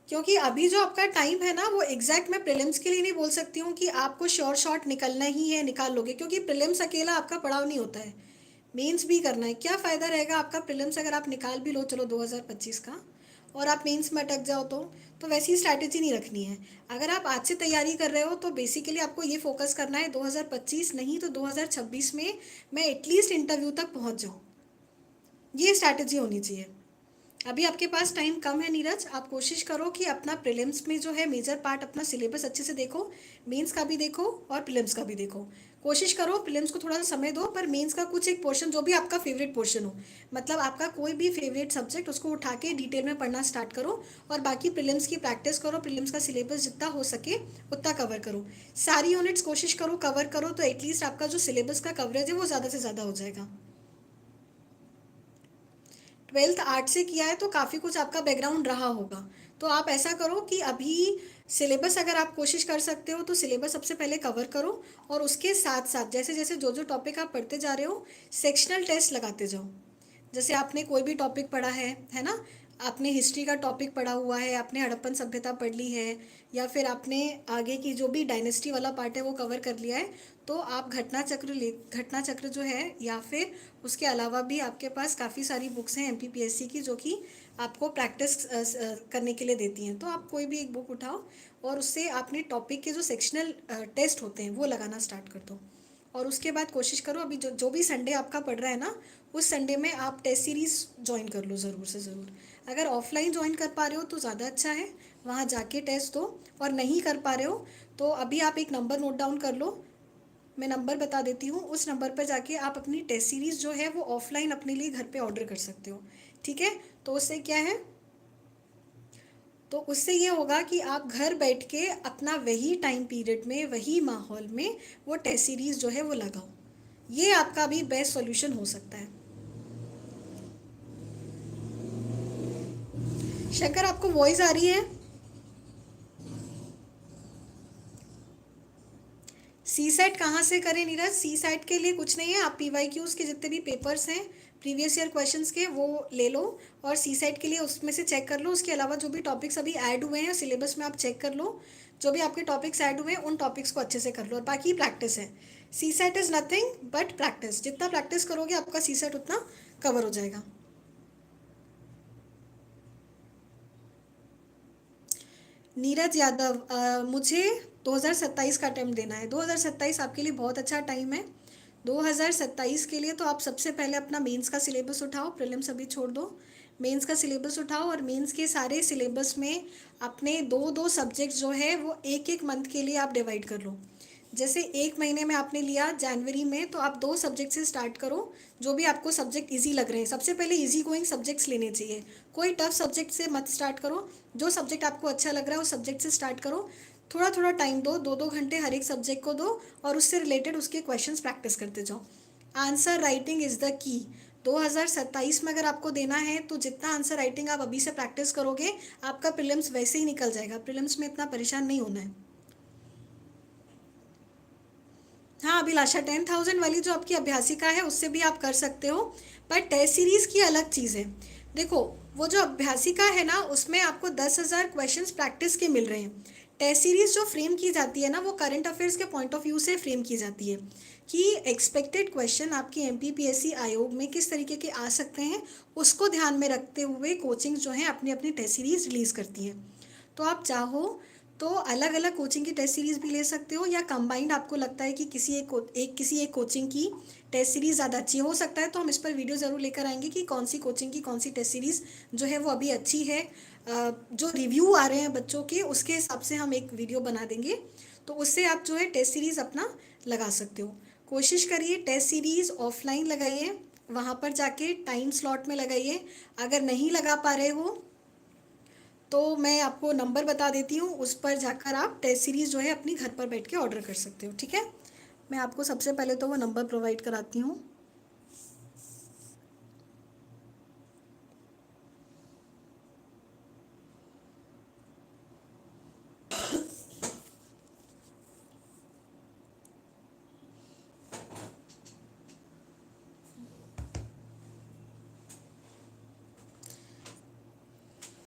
क्योंकि अभी जो आपका टाइम है ना वो एग्जैक्ट, मैं प्रीलिम्स के लिए नहीं बोल सकती हूँ कि आपको श्योर शॉट निकलना ही है, निकाल लोगे, क्योंकि प्रीलिम्स अकेला आपका पड़ाव नहीं होता है, मेंस भी करना है। क्या फ़ायदा रहेगा आपका प्रीलिम्स अगर आप निकाल भी लो चलो 2025 का, और आप मेंस में अटक जाओ तो वैसी स्ट्रैटेजी नहीं रखनी है। अगर आप आज से तैयारी कर रहे हो तो बेसिकली आपको ये फोकस करना है 2025 नहीं तो 2026 में मैं एटलीस्ट इंटरव्यू तक पहुंच जाऊँ, ये स्ट्रैटेजी होनी चाहिए। अभी आपके पास टाइम कम है नीरज, आप कोशिश करो कि अपना प्रीलिम्स में जो है मेजर पार्ट अपना सिलेबस अच्छे से देखो, मेंस का भी देखो और प्रीलिम्स का भी देखो। कोशिश करो प्रीलिम्स को थोड़ा सा समय दो, पर मेंस का कुछ एक पोर्शन जो भी आपका फेवरेट पोर्शन हो, मतलब आपका कोई भी फेवरेट सब्जेक्ट उसको उठा के डिटेल में पढ़ना स्टार्ट करो, और बाकी प्रीलिम्स की प्रैक्टिस करो, प्रीलिम्स का सिलेबस जितना हो सके उतना कवर करो। सारी यूनिट्स कोशिश करो कवर करो, तो एटलीस्ट आपका जो सिलेबस का कवरेज है वो ज़्यादा से ज़्यादा हो जाएगा। 12th आर्ट से किया है तो काफ़ी कुछ आपका बैकग्राउंड रहा होगा। तो आप ऐसा करो कि अभी सिलेबस अगर आप कोशिश कर सकते हो तो सिलेबस सबसे पहले कवर करो, और उसके साथ साथ जैसे जैसे जो जो टॉपिक आप पढ़ते जा रहे हो सेक्शनल टेस्ट लगाते जाओ। जैसे आपने कोई भी टॉपिक पढ़ा है ना, आपने हिस्ट्री का टॉपिक पढ़ा हुआ है, आपने हड़प्पन सभ्यता पढ़ ली है, या फिर आपने आगे की जो भी डायनेस्टी वाला पार्ट है वो कवर कर लिया है, तो आप घटना चक्र जो है, या फिर उसके अलावा भी आपके पास काफ़ी सारी बुक्स हैं एमपीपीएससी की जो कि आपको प्रैक्टिस करने के लिए देती हैं, तो आप कोई भी एक बुक उठाओ और उससे अपने टॉपिक के जो सेक्शनल टेस्ट होते हैं वो लगाना स्टार्ट कर दो। और उसके बाद कोशिश करो अभी जो जो भी संडे आपका पड़ रहा है ना, उस संडे में आप टेस्ट सीरीज़ ज्वाइन कर लो ज़रूर से ज़रूर। अगर ऑफलाइन ज्वाइन कर पा रहे हो तो ज़्यादा अच्छा है, वहाँ जाके टेस्ट दो। और नहीं कर पा रहे हो तो अभी आप एक नंबर नोट डाउन कर लो, मैं नंबर बता देती हूँ, उस नंबर पर जाके आप अपनी टेस्ट सीरीज़ जो है वो ऑफलाइन अपने लिए घर पे ऑर्डर कर सकते हो। ठीक है, तो उससे क्या है, तो उससे ये होगा कि आप घर बैठ के अपना वही टाइम पीरियड में वही माहौल में वो टेस्ट सीरीज़ जो है वो लगाओ। ये आपका भी बेस्ट सॉल्यूशन हो सकता है। शंकर आपको वॉइस आ रही है? सी सेट कहाँ से करें नीरज? सी सेट के लिए कुछ नहीं है, आप पी वाई क्यूज़ के जितने भी पेपर्स हैं प्रीवियस ईयर क्वेश्चंस के वो ले लो, और सी सेट के लिए उसमें से चेक कर लो। उसके अलावा जो भी टॉपिक्स अभी ऐड हुए हैं सिलेबस में आप चेक कर लो, जो भी आपके टॉपिक्स ऐड हुए हैं उन टॉपिक्स को अच्छे से कर लो, और बाकी प्रैक्टिस है। C set is nothing but practice, जितना प्रैक्टिस करोगे आपका सी सेट उतना कवर हो जाएगा। नीरज यादव, मुझे 2027 का अटेम्प्ट देना है। 2027 आपके लिए बहुत अच्छा टाइम है। 2027 के लिए तो आप सबसे पहले अपना मेंस का सिलेबस उठाओ, प्रीलिम्स अभी छोड़ दो, मेंस का सिलेबस उठाओ, और मेंस के सारे सिलेबस में अपने दो दो सब्जेक्ट जो है वो एक एक मंथ के लिए आप डिवाइड कर लो। जैसे एक महीने में आपने लिया जनवरी में, तो आप दो सब्जेक्ट से स्टार्ट करो, जो भी आपको सब्जेक्ट इजी लग रहे हैं। सबसे पहले इजी गोइंग सब्जेक्ट्स लेने चाहिए, कोई टफ सब्जेक्ट से मत स्टार्ट करो, जो सब्जेक्ट आपको अच्छा लग रहा है उस सब्जेक्ट से स्टार्ट करो। थोड़ा थोड़ा टाइम दो, दो दो घंटे हर एक सब्जेक्ट को दो, और उससे रिलेटेड उसके क्वेश्चंस प्रैक्टिस करते जाओ। Answer writing is the key. 2027 में अगर आपको देना है तो जितना आंसर राइटिंग आप अभी से प्रैक्टिस करोगे आपका प्रीलिम्स वैसे ही निकल जाएगा, प्रीलिम्स में इतना परेशान नहीं होना है। हाँ अभिलाषा, 10,000 वाली जो आपकी अभ्यासिका है उससे भी आप कर सकते हो, पर टेस्ट सीरीज़ की अलग चीज़ है। देखो, वो जो अभ्यासिका है ना उसमें आपको 10,000 क्वेश्चंस प्रैक्टिस के मिल रहे हैं। टेस्ट सीरीज़ जो फ्रेम की जाती है ना वो करंट अफेयर्स के पॉइंट ऑफ व्यू से फ्रेम की जाती है, कि एक्सपेक्टेड क्वेश्चन आपके एमपीपीएससी आयोग में किस तरीके के आ सकते हैं, उसको ध्यान में रखते हुए कोचिंग जो है अपनी अपनी टेस्ट सीरीज़ रिलीज़ करती हैं। तो आप चाहो तो अलग अलग कोचिंग की टेस्ट सीरीज़ भी ले सकते हो, या कंबाइंड आपको लगता है कि किसी एक कोचिंग की टेस्ट सीरीज़ ज़्यादा अच्छी हो सकता है, तो हम इस पर वीडियो ज़रूर लेकर आएंगे कि कौन सी कोचिंग की कौन सी टेस्ट सीरीज़ जो है वो अभी अच्छी है। जो रिव्यू आ रहे हैं बच्चों के उसके हिसाब से हम एक वीडियो बना देंगे, तो उससे आप जो है टेस्ट सीरीज़ अपना लगा सकते हो। कोशिश करिए टेस्ट सीरीज़ ऑफलाइन लगाइए, वहाँ पर जाके टाइम स्लॉट में लगाइए। अगर नहीं लगा पा रहे हो तो मैं आपको नंबर बता देती हूँ, उस पर जाकर आप टेस्ट सीरीज़ जो है अपनी घर पर बैठ के ऑर्डर कर सकते हो। ठीक है, मैं आपको सबसे पहले तो वो नंबर प्रोवाइड कराती हूँ।